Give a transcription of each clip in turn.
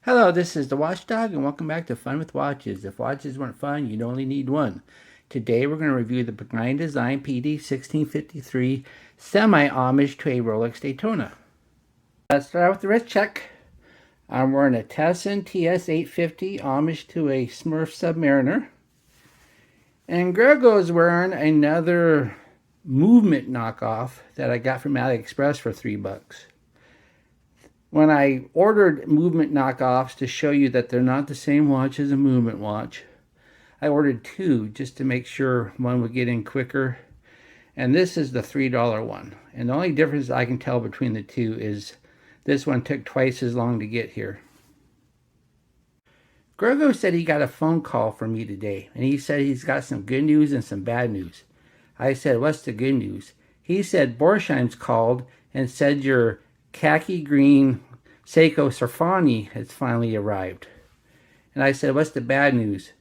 Hello, this is the Watchdog, and welcome back to Fun with Watches. If watches weren't fun, you'd only need one. Today we're going to review the Pagani Design PD1653 semi-homage to a Rolex Daytona. Let's start out with the wrist check. I'm wearing a Tesson TS850 homage to a Smurf Submariner. And Grego is wearing another movement knockoff that I got from AliExpress for $3. When I ordered movement knockoffs to show you that they're not the same watch as a movement watch, I ordered two just to make sure one would get in quicker. And this is the $3 one. And the only difference I can tell between the two is this one took twice as long to get here. Grego said he got a phone call from me today, and he said he's got some good news and some bad news. I said, what's the good news? He said Borsheim's called and said your khaki green Seiko Surfani has finally arrived. And I said, what's the bad news?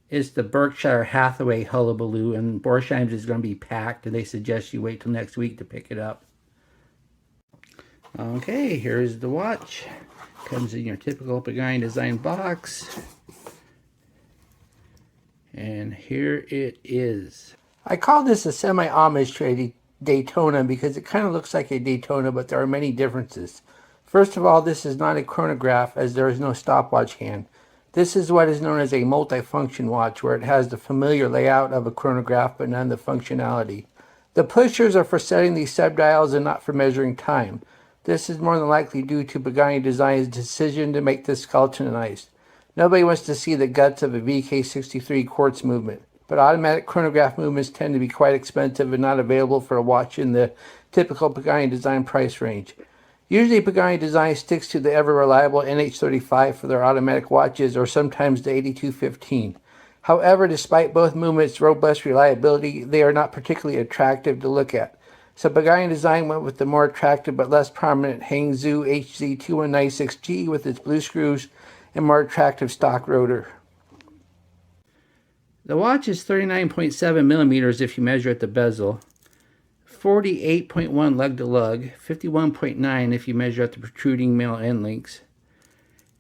It's the Berkshire Hathaway hullabaloo, and Borsheim's is going to be packed, and they suggest you wait till next week to pick it up. Okay, here's the watch. Comes in your typical Pagani Design box. And here it is. I call this a semi-homage to a Daytona because it kind of looks like a Daytona, but there are many differences. First of all, this is not a chronograph as there is no stopwatch hand. This is what is known as a multifunction watch, where it has the familiar layout of a chronograph but none of the functionality. The pushers are for setting these subdials and not for measuring time. This is more than likely due to Pagani Design's decision to make this skeletonized. Nobody wants to see the guts of a VK63 quartz movement, but automatic chronograph movements tend to be quite expensive and not available for a watch in the typical Pagani Design price range. Usually Pagani Design sticks to the ever-reliable NH35 for their automatic watches, or sometimes the 8215. However, despite both movements' robust reliability, they are not particularly attractive to look at. So Pagani Design went with the more attractive but less prominent Hangzhou HZ2196G with its blue screws and more attractive stock rotor. The watch is 39.7 millimeters if you measure at the bezel, 48.1 lug to lug, 51.9 if you measure at the protruding male end links.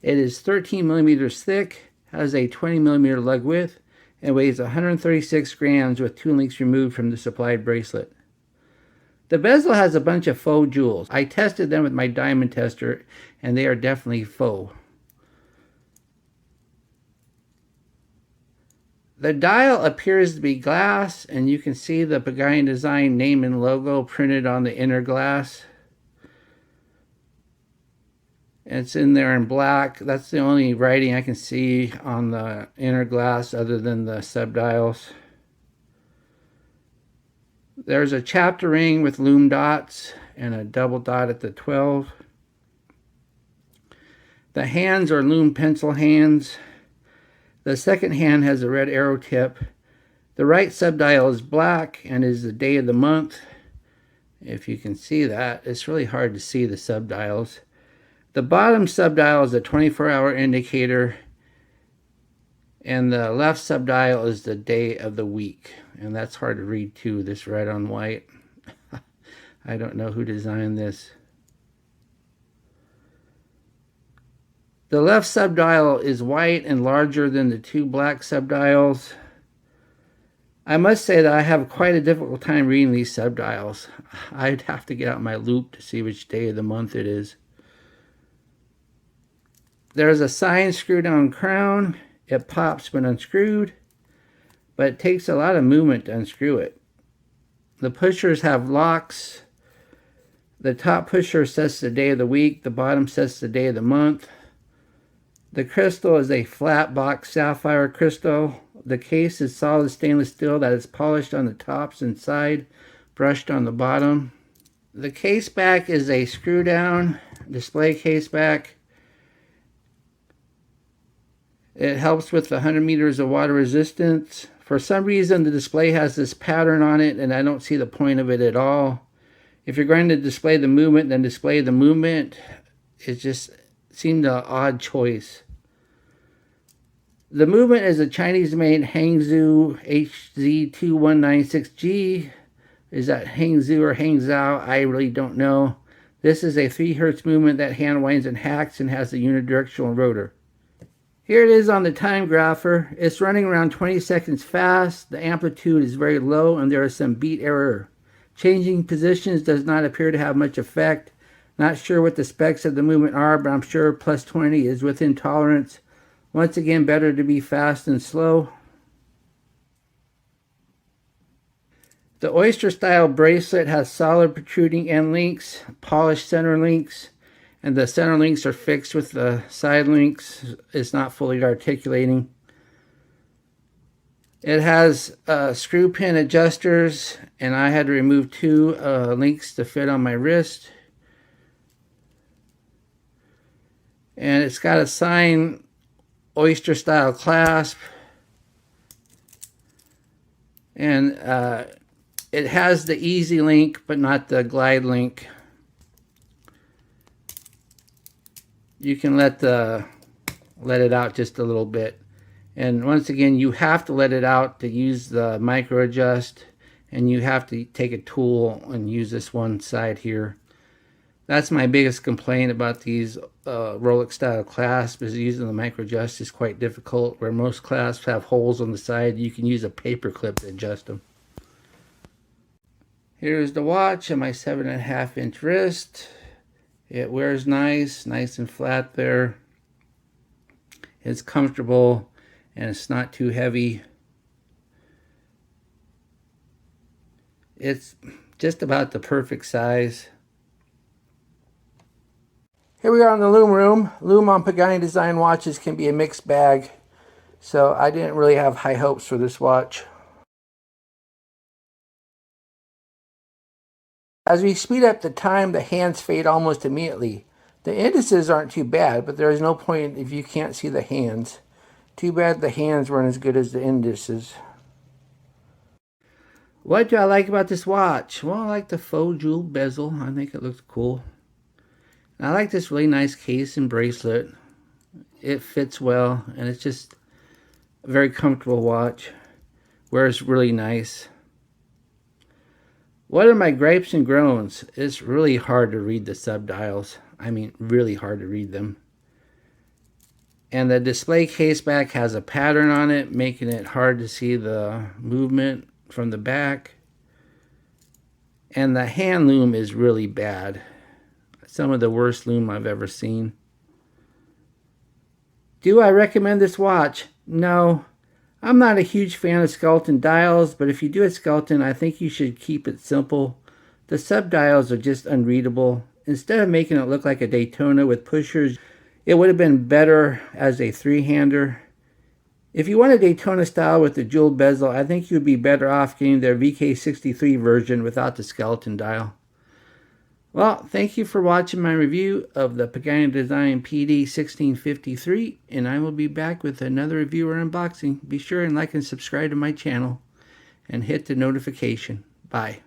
It is 13 millimeters thick, has a 20 millimeter lug width, and weighs 136 grams with 2 links removed from the supplied bracelet. The bezel has a bunch of faux jewels. I tested them with my diamond tester, and they are definitely faux. The dial appears to be glass, and you can see the Pagani Design name and logo printed on the inner glass. It's in there in black. That's the only writing I can see on the inner glass other than the subdials. There's a chapter ring with lume dots and a double dot at the 12. The hands are lume pencil hands. The second hand has a red arrow tip. The right subdial is black and is the day of the month. If you can see that, it's really hard to see the subdials. The bottom subdial is a 24-hour indicator, and the left subdial is the day of the week. And that's hard to read too, this red on white. I don't know who designed this. The left subdial is white and larger than the two black subdials. I must say that I have quite a difficult time reading these subdials. I'd have to get out my loupe to see which day of the month it is. There's a sign screw-down crown. It pops when unscrewed, but it takes a lot of movement to unscrew it. The pushers have locks. The top pusher sets the day of the week. The bottom sets the day of the month. The crystal is a flat box sapphire crystal. The case is solid stainless steel that is polished on the tops and side, brushed on the bottom. The case back is a screw down display case back. It helps with the 100 meters of water resistance. For some reason the display has this pattern on it, and I don't see the point of it at all. If you're going to display the movement, then display the movement. It just seemed an odd choice. The movement is a Chinese-made Hangzhou HZ2196G. Is that Hangzhou or Hangzhou? I really don't know. This is a 3 Hz movement that hand winds and hacks and has a unidirectional rotor. Here it is on the time grapher. It's running around 20 seconds fast. The amplitude is very low and there is some beat error. Changing positions does not appear to have much effect. Not sure what the specs of the movement are, but I'm sure plus 20 is within tolerance. Once again, better to be fast than slow. The oyster style bracelet has solid protruding end links, polished center links, and the center links are fixed with the side links. It's not fully articulating. It has screw pin adjusters, and I had to remove 2 links to fit on my wrist. And it's got a sign oyster style clasp, and it has the easy link but not the glide link. You can let it out just a little bit, and once again you have to let it out to use the micro adjust, and you have to take a tool and use this one side here. That's my biggest complaint about these Rolex style clasps, is using the micro adjust is quite difficult. Where most clasps have holes on the side, you can use a paper clip to adjust them. Here's the watch on my 7.5-inch wrist. It wears nice and flat there. It's comfortable and it's not too heavy. It's just about the perfect size. Here we are in the Lume room. Lume on Pagani Design watches can be a mixed bag, so I didn't really have high hopes for this watch. As we speed up the time, the hands fade almost immediately. The indices aren't too bad, but there is no point if you can't see the hands. Too bad the hands weren't as good as the indices. What do I like about this watch? Well, I like the faux jewel bezel. I think it looks cool. And I like this really nice case and bracelet. It fits well, and it's just a very comfortable watch. Wears really nice. What are my gripes and groans? It's really hard to read the subdials. I mean, really hard to read them. And the display case back has a pattern on it, making it hard to see the movement from the back. And the hand loom is really bad. Some of the worst loom I've ever seen. Do I recommend this watch? No. I'm not a huge fan of skeleton dials, but if you do a skeleton, I think you should keep it simple. The subdials are just unreadable. Instead of making it look like a Daytona with pushers, it would have been better as a 3-hander. If you want a Daytona style with the jeweled bezel, I think you'd be better off getting their VK63 version without the skeleton dial. Well, thank you for watching my review of the Pagani Design PD1653, and I will be back with another review or unboxing. Be sure and like and subscribe to my channel, and hit the notification. Bye.